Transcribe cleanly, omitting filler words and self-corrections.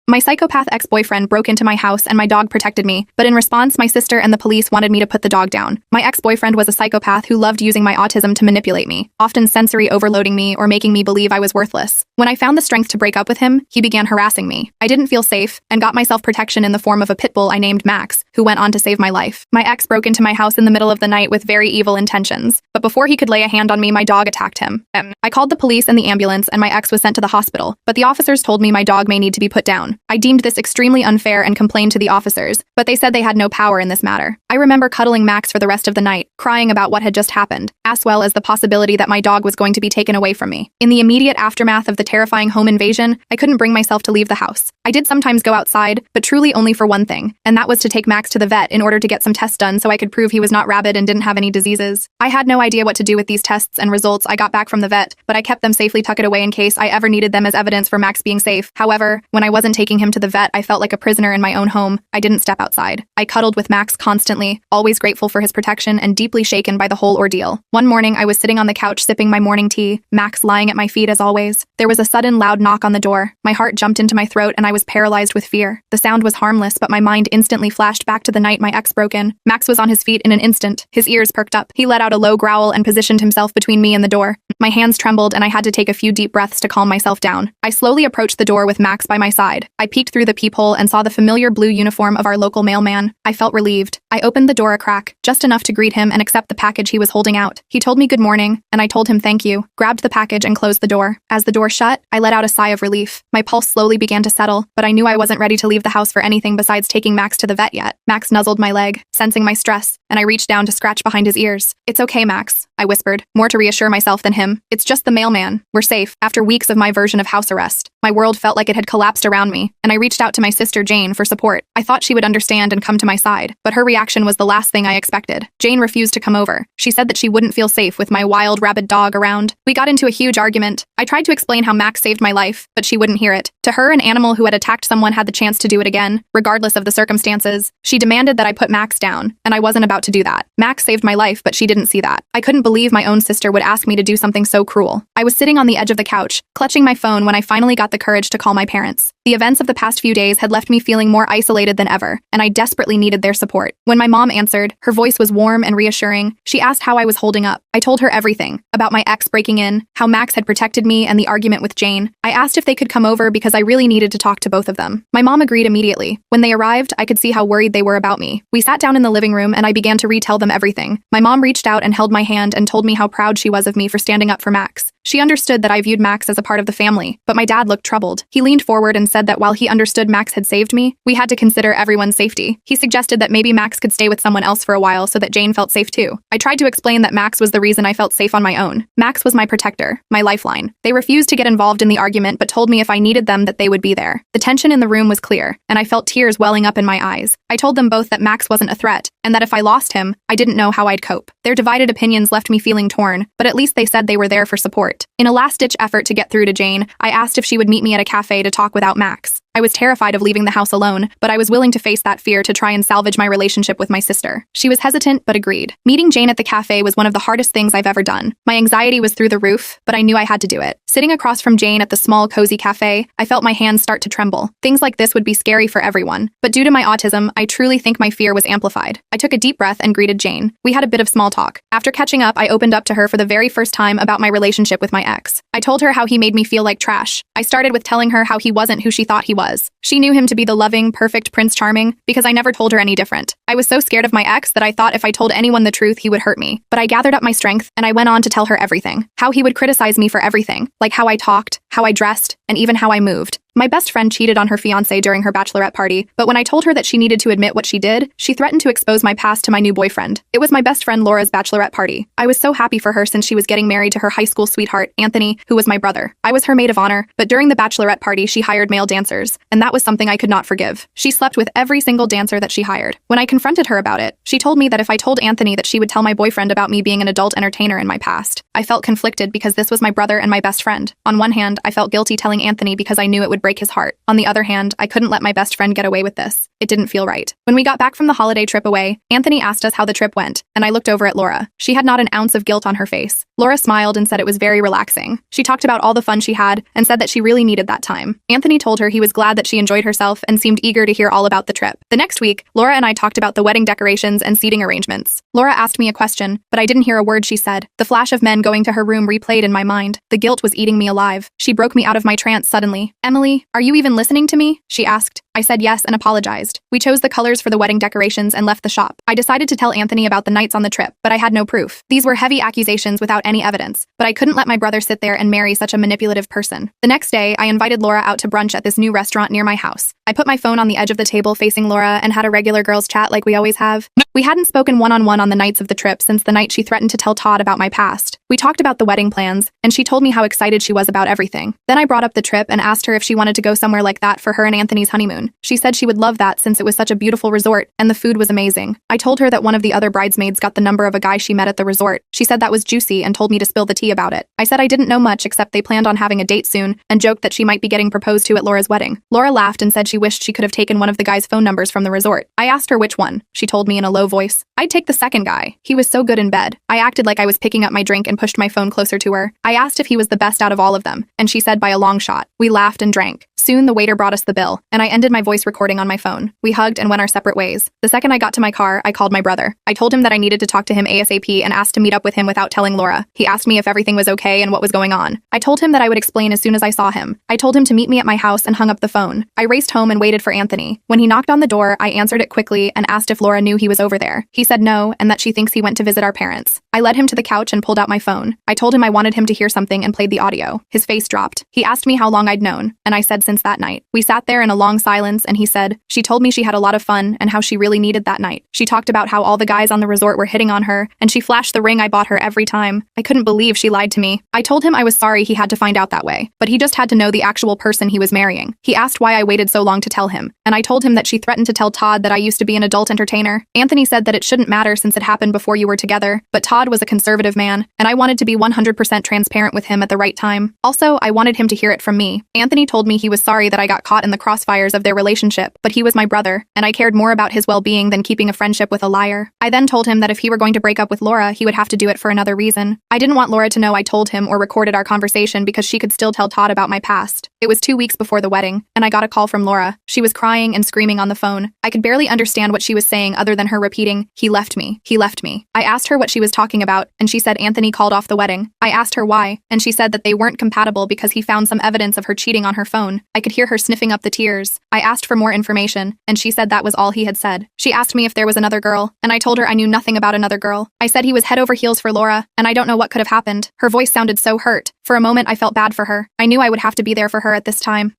My psychopath ex-boyfriend broke into my house and my dog protected me, but in response, my sister and the police wanted me to put the dog down. My ex-boyfriend was a psychopath who loved using my autism to manipulate me, often sensory overloading me or making me believe I was worthless. When I found the strength to break up with him, he began harassing me. I didn't feel safe and got myself protection in the form of a pit bull I named Max, who went on to save my life. My ex broke into my house in the middle of the night with very evil intentions, but before he could lay a hand on me, my dog attacked him. I called the police and the ambulance, and my ex was sent to the hospital, but the officers told me my dog may need to be put down. I deemed this extremely unfair and complained to the officers, but they said they had no power in this matter. I remember cuddling Max for the rest of the night, crying about what had just happened, as well as the possibility that my dog was going to be taken away from me. In the immediate aftermath of the terrifying home invasion, I couldn't bring myself to leave the house. I did sometimes go outside, but truly only for one thing, and that was to take Max to the vet in order to get some tests done so I could prove he was not rabid and didn't have any diseases. I had no idea what to do with these tests and results I got back from the vet, but I kept them safely tucked away in case I ever needed them as evidence for Max being safe. However, when I wasn't taking him to the vet, I felt like a prisoner in my own home. I didn't step outside. I cuddled with Max constantly, always grateful for his protection and deeply shaken by the whole ordeal. One morning, I was sitting on the couch sipping my morning tea, Max lying at my feet as always. There was a sudden loud knock on the door. My heart jumped into my throat and I was paralyzed with fear. The sound was harmless, but my mind instantly flashed back to the night my ex broke in. Max was on his feet in an instant. His ears perked up. He let out a low growl and positioned himself between me and the door. My hands trembled and I had to take a few deep breaths to calm myself down. I slowly approached the door with Max by my side. I peeked through the peephole and saw the familiar blue uniform of our local mailman. I felt relieved. I opened the door a crack, just enough to greet him and accept the package he was holding out. He told me good morning, and I told him thank you, grabbed the package and closed the door. As the door shut, I let out a sigh of relief. My pulse slowly began to settle, but I knew I wasn't ready to leave the house for anything besides taking Max to the vet yet. Max nuzzled my leg, sensing my stress, and I reached down to scratch behind his ears. "It's okay, Max," I whispered, more to reassure myself than him. "It's just the mailman. We're safe." After weeks of my version of house arrest, my world felt like it had collapsed around me, and I reached out to my sister Jane for support. I thought she would understand and come to my side, but her reaction was the last thing I expected. Jane refused to come over. She said that she wouldn't feel safe with my wild, rabid dog around. We got into a huge argument. I tried to explain how Max saved my life, but she wouldn't hear it. To her, an animal who had attacked someone had the chance to do it again, regardless of the circumstances. She demanded that I put Max down, and I wasn't about to do that. Max saved my life, but she didn't see that. I couldn't believe my own sister would ask me to do something so cruel. I was sitting on the edge of the couch, clutching my phone when I finally got the courage to call my parents. The events of the past few days had left me feeling more isolated than ever, and I desperately needed their support. When my mom answered, her voice was warm and reassuring. She asked how I was holding up. I told her everything, about my ex breaking in, how Max had protected me, and the argument with Jane. I asked if they could come over because I really needed to talk to both of them. My mom agreed immediately. When they arrived, I could see how worried they were about me. We sat down in the living room and I began to retell them everything. My mom reached out and held my hand and told me how proud she was of me for standing up for Max. She understood that I viewed Max as a part of the family, but my dad looked troubled. He leaned forward and said that while he understood Max had saved me, we had to consider everyone's safety. He suggested that maybe Max could stay with someone else for a while so that Jane felt safe too. I tried to explain that Max was the reason I felt safe on my own. Max was my protector, my lifeline. They refused to get involved in the argument but told me if I needed them that they would be there. The tension in the room was clear, and I felt tears welling up in my eyes. I told them both that Max wasn't a threat, and that if I lost him, I didn't know how I'd cope. Their divided opinions left me feeling torn, but at least they said they were there for support. In a last-ditch effort to get through to Jane, I asked if she would meet me at a cafe to talk without Max. I was terrified of leaving the house alone, but I was willing to face that fear to try and salvage my relationship with my sister. She was hesitant, but agreed. Meeting Jane at the cafe was one of the hardest things I've ever done. My anxiety was through the roof, but I knew I had to do it. Sitting across from Jane at the small, cozy cafe, I felt my hands start to tremble. Things like this would be scary for everyone, but due to my autism, I truly think my fear was amplified. I took a deep breath and greeted Jane. We had a bit of small talk. After catching up, I opened up to her for the very first time about my relationship with my ex. I told her how he made me feel like trash. I started with telling her how he wasn't who she thought he was. She knew him to be the loving, perfect Prince Charming because I never told her any different. I was so scared of my ex that I thought if I told anyone the truth, he would hurt me. But I gathered up my strength and I went on to tell her everything. How he would criticize me for everything, like how I talked, how I dressed, and even how I moved. My best friend cheated on her fiancé during her bachelorette party, but when I told her that she needed to admit what she did, she threatened to expose my past to my new boyfriend. It was my best friend Laura's bachelorette party. I was so happy for her since she was getting married to her high school sweetheart, Anthony, who was my brother. I was her maid of honor, but during the bachelorette party, she hired male dancers, and that was something I could not forgive. She slept with every single dancer that she hired. When I confronted her about it, she told me that if I told Anthony that she would tell my boyfriend about me being an adult entertainer in my past. I felt conflicted because this was my brother and my best friend. On one hand, hand, I felt guilty telling Anthony because I knew it would break his heart. On the other hand, I couldn't let my best friend get away with this. It didn't feel right. When we got back from the holiday trip away, Anthony asked us how the trip went, and I looked over at Laura. She had not an ounce of guilt on her face. Laura smiled and said it was very relaxing. She talked about all the fun she had and said that she really needed that time. Anthony told her he was glad that she enjoyed herself and seemed eager to hear all about the trip. The next week, Laura and I talked about the wedding decorations and seating arrangements. Laura asked me a question, but I didn't hear a word she said. The flash of men going to her room replayed in my mind. The guilt was eating me alive. She broke me out of my trance suddenly. "Emily, are you even listening to me?" she asked. I said yes and apologized. We chose the colors for the wedding decorations and left the shop. I decided to tell Anthony about the nights on the trip, but I had no proof. These were heavy accusations without any evidence, but I couldn't let my brother sit there and marry such a manipulative person. The next day, I invited Laura out to brunch at this new restaurant near my house. I put my phone on the edge of the table facing Laura and had a regular girls' chat like we always have. We hadn't spoken one-on-one on the nights of the trip since the night she threatened to tell Todd about my past. We talked about the wedding plans, and she told me how excited she was about everything. Then I brought up the trip and asked her if she wanted to go somewhere like that for her and Anthony's honeymoon. She said she would love that since it was such a beautiful resort, and the food was amazing. I told her that one of the other bridesmaids got the number of a guy she met at the resort. She said that was juicy and told me to spill the tea about it. I said I didn't know much except they planned on having a date soon, and joked that she might be getting proposed to at Laura's wedding. Laura laughed and said she wished she could have taken one of the guy's phone numbers from the resort. I asked her which one. She told me in a low voice. I'd take the second guy. He was so good in bed. I acted like I was picking up my drink and pushed my phone closer to her. I asked if he was the best out of all of them, and she said by a long shot. We laughed and drank. Soon the waiter brought us the bill, and I ended my voice recording on my phone. We hugged and went our separate ways. The second I got to my car, I called my brother. I told him that I needed to talk to him ASAP and asked to meet up with him without telling Laura. He asked me if everything was okay and what was going on. I told him that I would explain as soon as I saw him. I told him to meet me at my house and hung up the phone. I raced home and waited for Anthony. When he knocked on the door, I answered it quickly and asked if Laura knew he was over there. He said no, and that she thinks he went to visit our parents. I led him to the couch and pulled out my phone. I told him I wanted him to hear something and played the audio. His face dropped. He asked me how long I'd known, and I said since that night. We sat there in a long silence, and he said, she told me she had a lot of fun and how she really needed that night. She talked about how all the guys on the resort were hitting on her, and she flashed the ring I bought her every time. I couldn't believe she lied to me. I told him I was sorry he had to find out that way, but he just had to know the actual person he was marrying. He asked why I waited so long to tell him, and I told him that she threatened to tell Todd that I used to be an adult entertainer. Anthony said that it shouldn't matter since it happened before you were together, but Todd was a conservative man, and I wanted to be 100% transparent with him at the right time. Also, I wanted him to hear it from me. Anthony told me he was sorry that I got caught in the crossfires of their relationship, but he was my brother, and I cared more about his well-being than keeping a friendship with a liar. I then told him that if he were going to break up with Laura, he would have to do it for another reason. I didn't want Laura to know I told him or recorded our conversation because she could still tell Todd about my past. It was 2 weeks before the wedding, and I got a call from Laura. She was crying and screaming on the phone. I could barely understand what she was saying other than her repeating, "He left me. He left me." I asked her what she was talking about, and she said Anthony called off the wedding. I asked her why, and she said that they weren't compatible because he found some evidence of her cheating on her phone. I could hear her sniffing up the tears. I asked for more information, and she said that was all he had said. She asked me if there was another girl, and I told her I knew nothing about another girl. I said he was head over heels for Laura, and I don't know what could have happened. Her voice sounded so hurt. For a moment, I felt bad for her. I knew I would have to be there for her at this time.